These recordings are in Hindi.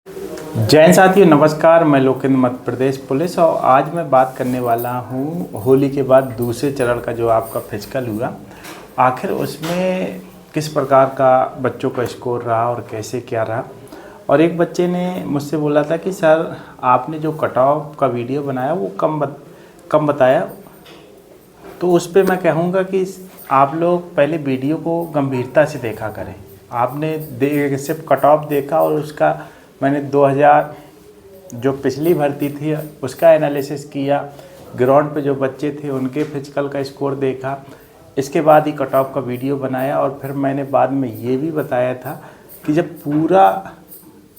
जैन साथियों नमस्कार। मैं लोकेंद्र मध्य प्रदेश पुलिस और आज मैं बात करने वाला हूँ होली के बाद दूसरे चरण का जो आपका फिजिकल हुआ, आखिर उसमें किस प्रकार का बच्चों का स्कोर रहा और कैसे क्या रहा। और एक बच्चे ने मुझसे बोला था कि सर आपने जो कट ऑफ का वीडियो बनाया वो कम बताया। तो उस पर मैं कहूँगा कि आप लोग पहले वीडियो को गंभीरता से देखा करें। आपने सिर्फ कट ऑफ देखा और उसका मैंने 2000 जो पिछली भर्ती थी उसका एनालिसिस किया, ग्राउंड पे जो बच्चे थे उनके फिजिकल का स्कोर देखा, इसके बाद ही कट ऑफ का वीडियो बनाया। और फिर मैंने बाद में ये भी बताया था कि जब पूरा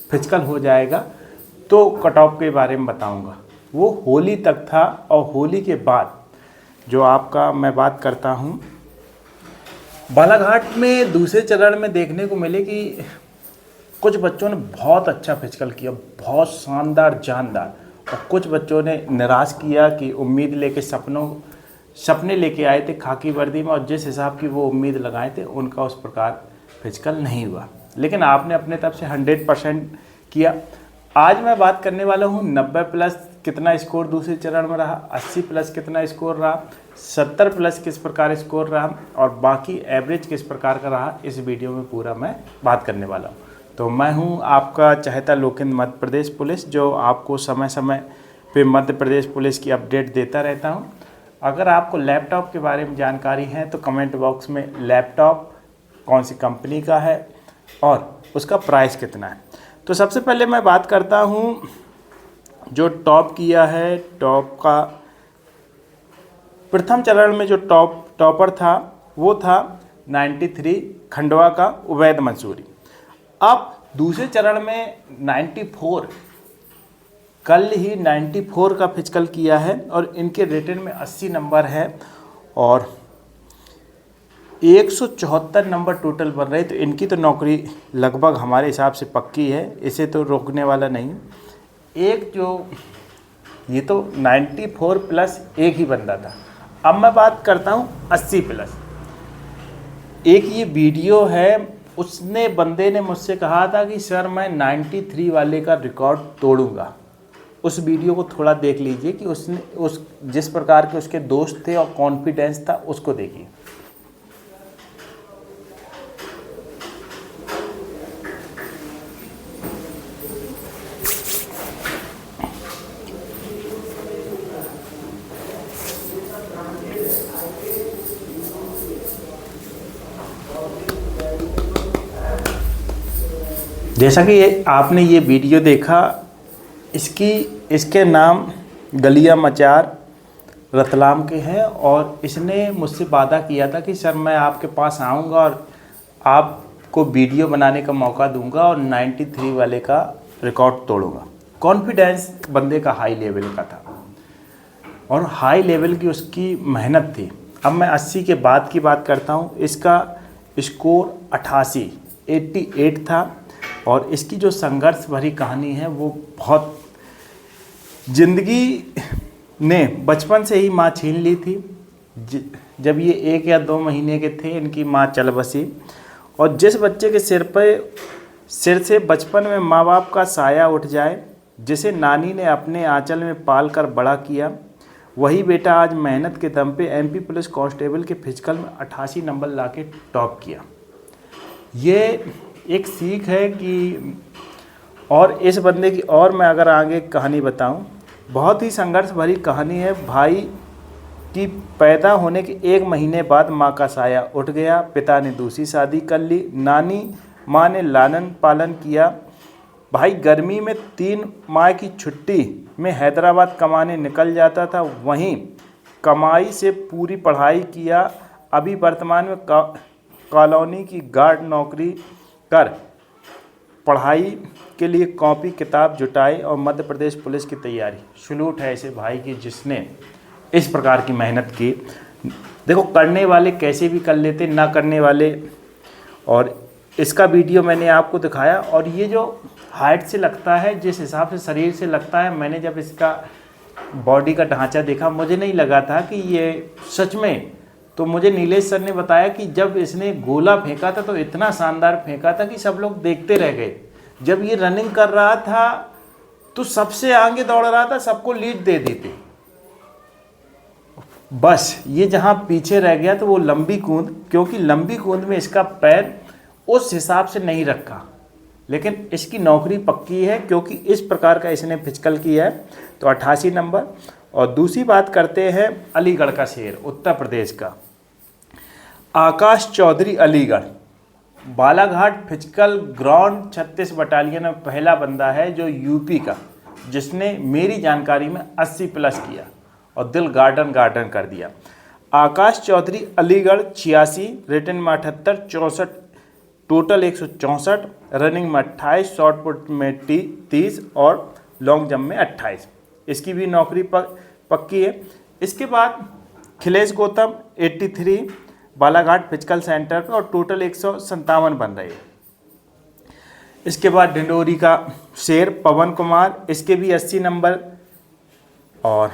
फिजिकल हो जाएगा तो कट ऑफ के बारे में बताऊंगा। वो होली तक था और होली के बाद जो आपका मैं बात करता हूँ, बालाघाट में दूसरे चरण में देखने को मिले कि कुछ बच्चों ने बहुत अच्छा फिजिकल किया, बहुत शानदार जानदार, और कुछ बच्चों ने निराश किया कि उम्मीद लेके सपने लेके आए थे खाकी वर्दी में और जिस हिसाब की वो उम्मीद लगाए थे उनका उस प्रकार फिजिकल नहीं हुआ। लेकिन आपने अपने तरफ से 100% किया। आज मैं बात करने वाला हूँ 90 प्लस कितना स्कोर दूसरे चरण में रहा, 80 प्लस कितना स्कोर रहा, 70 प्लस किस प्रकार स्कोर रहा और बाकी एवरेज किस प्रकार का रहा। इस वीडियो में पूरा मैं बात करने वाला हूँ। तो मैं हूँ आपका चाहता लोकेंद्र मध्य प्रदेश पुलिस, जो आपको समय समय पे मध्य प्रदेश पुलिस की अपडेट देता रहता हूँ। अगर आपको लैपटॉप के बारे में जानकारी है तो कमेंट बॉक्स में लैपटॉप कौन सी कंपनी का है और उसका प्राइस कितना है। तो सबसे पहले मैं बात करता हूँ जो टॉप किया है। टॉप का प्रथम चरण में जो टॉपर था वो था 93 खंडवा का उवैद मंसूरी। अब दूसरे चरण में 94 कल ही 94 का फिजिकल किया है और इनके रेटेड में 80 नंबर है और 174 नंबर टोटल बन रहे। तो इनकी तो नौकरी लगभग हमारे हिसाब से पक्की है, इसे तो रोकने वाला नहीं। एक जो ये तो 94 प्लस एक ही बंदा था। अब मैं बात करता हूँ 80 प्लस। एक ये वीडियो है, उसने बंदे ने मुझसे कहा था कि सर मैं 93 वाले का रिकॉर्ड तोड़ूंगा। उस वीडियो को थोड़ा देख लीजिए कि उसने जिस प्रकार के उसके दोस्त थे और कॉन्फिडेंस था उसको देखिए। जैसा कि आपने ये वीडियो देखा, इसके नाम गलिया मचार रतलाम के हैं और इसने मुझसे वादा किया था कि सर मैं आपके पास आऊँगा और आपको वीडियो बनाने का मौका दूंगा और 93 वाले का रिकॉर्ड तोड़ूंगा। कॉन्फिडेंस बंदे का हाई लेवल का था और हाई लेवल की उसकी मेहनत थी। अब मैं 80 के बाद की बात करता हूँ। इसका स्कोर 88 था और इसकी जो संघर्ष भरी कहानी है वो बहुत, ज़िंदगी ने बचपन से ही माँ छीन ली थी। जब ये 1 या 2 महीने के थे इनकी माँ चल बसी और जिस बच्चे के सिर से बचपन में माँ बाप का साया उठ जाए, जिसे नानी ने अपने आंचल में पाल कर बड़ा किया, वही बेटा आज मेहनत के दम पे MP पुलिस कांस्टेबल के फिजिकल में 88 नंबर लाके टॉप किया। ये एक सीख है कि, और इस बंदे की और मैं अगर आगे कहानी बताऊं, बहुत ही संघर्ष भरी कहानी है। भाई की पैदा होने के 1 महीने बाद माँ का साया उठ गया, पिता ने दूसरी शादी कर ली, नानी माँ ने लालन पालन किया। भाई गर्मी में 3 माह की छुट्टी में हैदराबाद कमाने निकल जाता था, वहीं कमाई से पूरी पढ़ाई किया। अभी वर्तमान में कॉलोनी की गार्ड नौकरी कर पढ़ाई के लिए कॉपी किताब जुटाई और मध्य प्रदेश पुलिस की तैयारी। सलूट है ऐसे भाई की जिसने इस प्रकार की मेहनत की। देखो करने वाले कैसे भी कर लेते, ना करने वाले। और इसका वीडियो मैंने आपको दिखाया और ये जो हाइट से लगता है, जिस हिसाब से शरीर से लगता है, मैंने जब इसका बॉडी का ढांचा देखा मुझे नहीं लगा था कि ये सच में तो मुझे नीलेश सर ने बताया कि जब इसने गोला फेंका था तो इतना शानदार फेंका था कि सब लोग देखते रह गए। जब ये रनिंग कर रहा था तो सबसे आगे दौड़ रहा था, सबको लीड दे दी थी। बस ये जहाँ पीछे रह गया तो वो लंबी कूद, क्योंकि लंबी कूद में इसका पैर उस हिसाब से नहीं रखा, लेकिन इसकी नौकरी पक्की है क्योंकि इस प्रकार का इसने फिजिकल किया है। तो 88 नंबर। और दूसरी बात करते हैं अलीगढ़ का शेर, उत्तर प्रदेश का Akash Chaudhary Aligarh. Balaghat physical ground 36 battalion में पहला बंदा है जो यूपी का, जिसने मेरी जानकारी में 80 प्लस किया और दिल गार्डन कर दिया। आकाश चौधरी अलीगढ़ 86, रिटन में 78, 64, टोटल 164, रनिंग में 28, शॉर्ट पुट में 30 और लॉन्ग जंप में 28। इसकी भी नौकरी पक्की है। इसके बाद खिलेश गौतम 83 बालाघाट फिजिकल सेंटर पर और टोटल 157 बन रहे हैं। इसके बाद डिंडोरी का शेर पवन कुमार, इसके भी 80 नंबर। और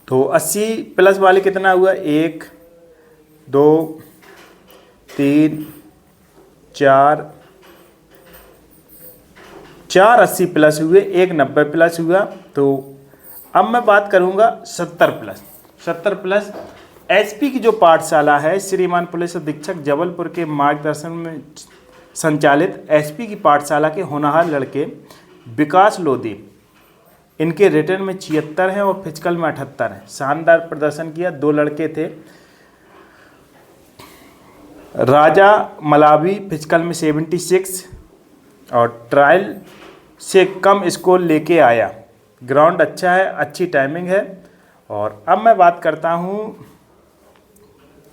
तो 80 प्लस वाले कितना हुआ, 1 2 3 4 80 प्लस हुए, 1 90 प्लस हुआ। तो अब मैं बात करूंगा 70 प्लस। 70 प्लस एसपी की जो पाठशाला है, श्रीमान पुलिस अधीक्षक जबलपुर के मार्गदर्शन में संचालित एसपी की पाठशाला के होनहार लड़के विकास लोधी, इनके रिटर्न में 76 हैं और फिजिकल में 78 हैं। शानदार प्रदर्शन किया। 2 लड़के थे, राजा मलावी फिजिकल में 76 और ट्रायल से कम स्कोर लेके आया। ग्राउंड अच्छा है, अच्छी टाइमिंग है। और अब मैं बात करता हूँ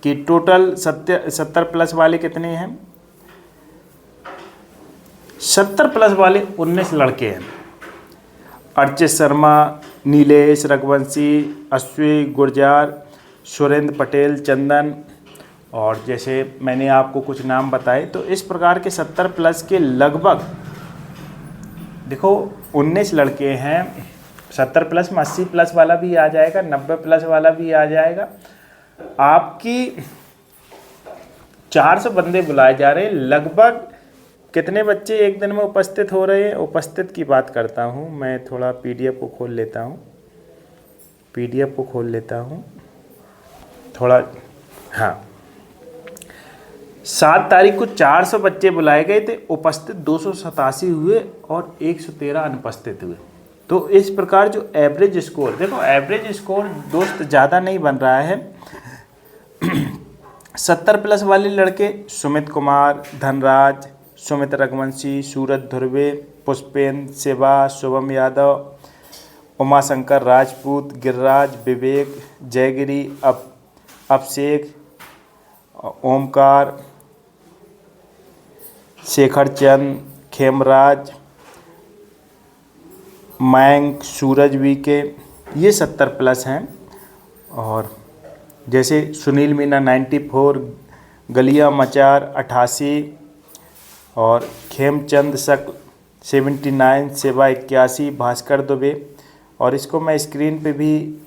कि टोटल 70 प्लस वाले कितने हैं। 70 प्लस वाले 19 लड़के हैं। अर्चित शर्मा, नीलेश, रघुवंशी, अश्वी गुर्जार, सुरेंद्र पटेल, चंदन, और जैसे मैंने आपको कुछ नाम बताए, तो इस प्रकार के 70 प्लस के लगभग देखो 19 लड़के हैं। 70 प्लस में 80 प्लस वाला भी आ जाएगा, 90 प्लस वाला भी आ जाएगा। आपकी 400 बंदे बुलाए जा रहे हैं। लगभग कितने बच्चे एक दिन में उपस्थित हो रहे हैं, उपस्थित की बात करता हूं मैं। थोड़ा पीडीएफ को खोल लेता हूं थोड़ा। हाँ, 7 तारीख को 400 बच्चे बुलाए गए थे, उपस्थित 287 हुए और 113 अनुपस्थित हुए। तो इस प्रकार जो एवरेज स्कोर, देखो एवरेज स्कोर दोस्त ज़्यादा नहीं बन रहा है। 70 प्लस वाले लड़के सुमित कुमार, धनराज, सुमित रघुवंशी, सूरज ध्रुवे, पुष्पेंद्र, शिवा, शुभम यादव, उमाशंकर राजपूत, गिरिराज, विवेक, जयगिरी, अभिषेक, ओमकार, शेखर चंद, खेमराज, मयंक, सूरज वीके, ये 70 प्लस हैं। और जैसे सुनील मीना 94, गलिया मचार 88 और खेमचंद शक्ल 79, सेवा 81, भास्कर दुबे, और इसको मैं स्क्रीन पे भी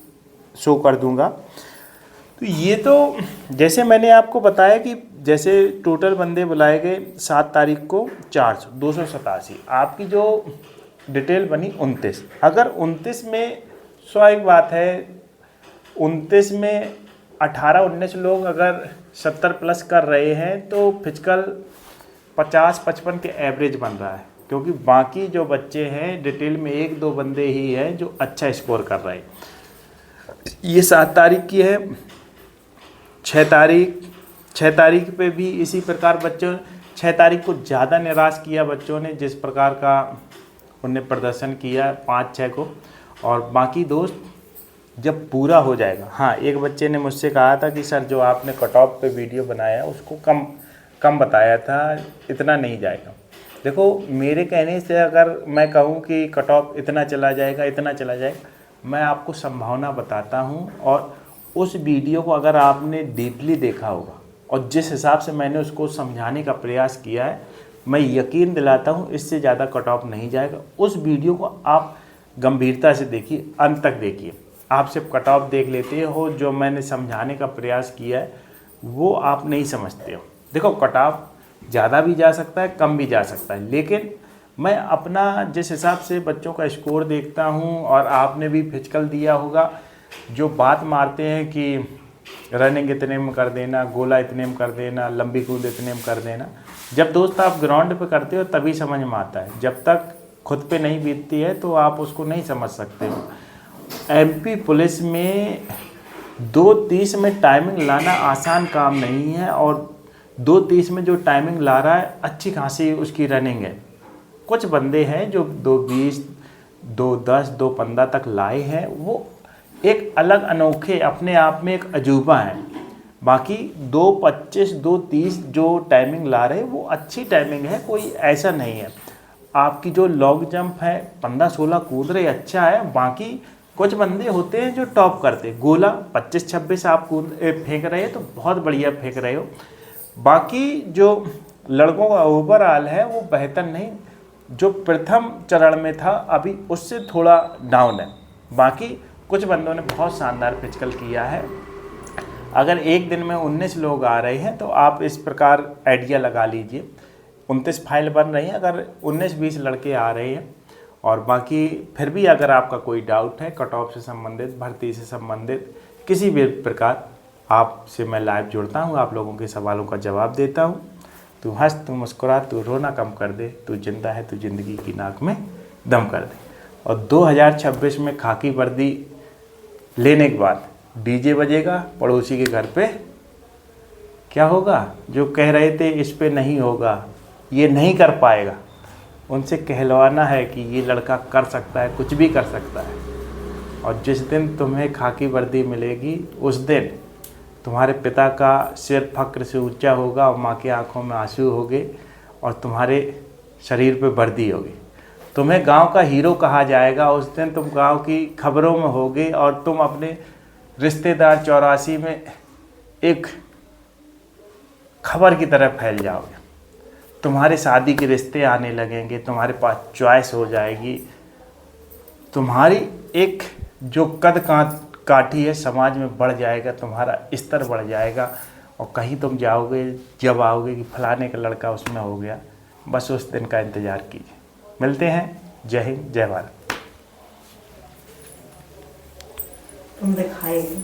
शो कर दूंगा। तो ये तो जैसे मैंने आपको बताया कि जैसे टोटल बंदे बुलाए गए 7 तारीख को 400, 287, आपकी जो डिटेल बनी 29। अगर 29 में स्वाभाविक बात है, 29 में 18-19 लोग अगर 70 प्लस कर रहे हैं तो फिजिकल 50-55 के एवरेज बन रहा है, क्योंकि बाकी जो बच्चे हैं डिटेल में 1-2 बंदे ही हैं जो अच्छा स्कोर कर रहे हैं। ये 7 तारीख की है। 6 तारीख पे भी इसी प्रकार बच्चों, 6 तारीख को ज़्यादा निराश किया बच्चों ने, जिस प्रकार का उन्हें प्रदर्शन किया 5-6 को। और बाकी दोस्त जब पूरा हो जाएगा, हाँ एक बच्चे ने मुझसे कहा था कि सर जो आपने कट ऑफ पे वीडियो बनाया उसको कम बताया था, इतना नहीं जाएगा। देखो मेरे कहने से अगर मैं कहूँ कि कट ऑफ इतना चला जाएगा, मैं आपको संभावना बताता हूँ। और उस वीडियो को अगर आपने डीपली देखा होगा और जिस हिसाब से मैंने उसको समझाने का प्रयास किया है, मैं यकीन दिलाता हूँ इससे ज़्यादा कट ऑफ नहीं जाएगा। उस वीडियो को आप गंभीरता से देखिए, अंत तक देखिए। आप सिर्फ कट ऑफ देख लेते हो, जो मैंने समझाने का प्रयास किया है वो आप नहीं समझते हो। देखो कट ऑफ ज़्यादा भी जा सकता है, कम भी जा सकता है। लेकिन मैं अपना जिस हिसाब से बच्चों का स्कोर देखता हूँ, और आपने भी फिजिकल दिया होगा, जो बात मारते हैं कि रनिंग इतने में कर देना, गोला इतने में कर देना, लंबी कूद इतने में कर देना, जब दोस्त आप ग्राउंड पे करते हो तभी समझ में आता है। जब तक खुद पे नहीं बीतती है तो आप उसको नहीं समझ सकते हो। एमपी पुलिस में 2:30 में टाइमिंग लाना आसान काम नहीं है, और 2:30 में जो टाइमिंग ला रहा है अच्छी खासी उसकी रनिंग है। कुछ बंदे हैं जो 2:20, 2:10, 2:15 तक लाए हैं, वो एक अलग अनोखे अपने आप में एक अजूबा है। बाकी 2:25, 2:30 जो टाइमिंग ला रहे हैं वो अच्छी टाइमिंग है, कोई ऐसा नहीं है। आपकी जो लॉन्ग जंप है 15-16 कूद रहे अच्छा है। बाकी कुछ बंदे होते हैं जो टॉप करते, गोला 25-26 आप फेंक रहे हैं तो बहुत बढ़िया फेंक रहे हो। बाकी जो लड़कों का ओवरऑल है वो बेहतर नहीं, जो प्रथम चरण में था अभी उससे थोड़ा डाउन है। बाकी कुछ बंदों ने बहुत शानदार फिजिकल किया है। अगर एक दिन में 19 लोग आ रहे हैं तो आप इस प्रकार आइडिया लगा लीजिए, 29 फाइल बन रही हैं अगर 19-20 लड़के आ रहे हैं। और बाकी फिर भी अगर आपका कोई डाउट है कट ऑफ से संबंधित, भर्ती से संबंधित, किसी भी प्रकार आपसे मैं लाइव जुड़ता हूँ, आप लोगों के सवालों का जवाब देता हूँ। तू हंस, तू मुस्कुरा, तू रोना कम कर दे, तू जिंदा है, तू जिंदगी की नाक में दम कर दे। और 2026 में खाकी वर्दी लेने के बाद डीजे बजेगा, पड़ोसी के घर पे क्या होगा, जो कह रहे थे इस पे नहीं होगा, ये नहीं कर पाएगा, उनसे कहलवाना है कि ये लड़का कर सकता है, कुछ भी कर सकता है। और जिस दिन तुम्हें खाकी वर्दी मिलेगी उस दिन तुम्हारे पिता का सिर फक्र से ऊंचा होगा और माँ की आंखों में आंसू होंगे और तुम्हारे शरीर पे वर्दी होगी। तुम्हें गांव का हीरो कहा जाएगा। उस दिन तुम गांव की खबरों में होगे और तुम अपने रिश्तेदार 84 में एक खबर की तरह फैल जाओगे। तुम्हारे शादी के रिश्ते आने लगेंगे, तुम्हारे पास चॉइस हो जाएगी, तुम्हारी एक जो कद काठी है समाज में बढ़ जाएगा, तुम्हारा स्तर बढ़ जाएगा। और कहीं तुम जाओगे, जब आओगे कि फलाने का लड़का उसमें हो गया, बस उस दिन का इंतज़ार कीजिए। मिलते हैं। जय हिंद, जय भारत। तुम दिखाएगी।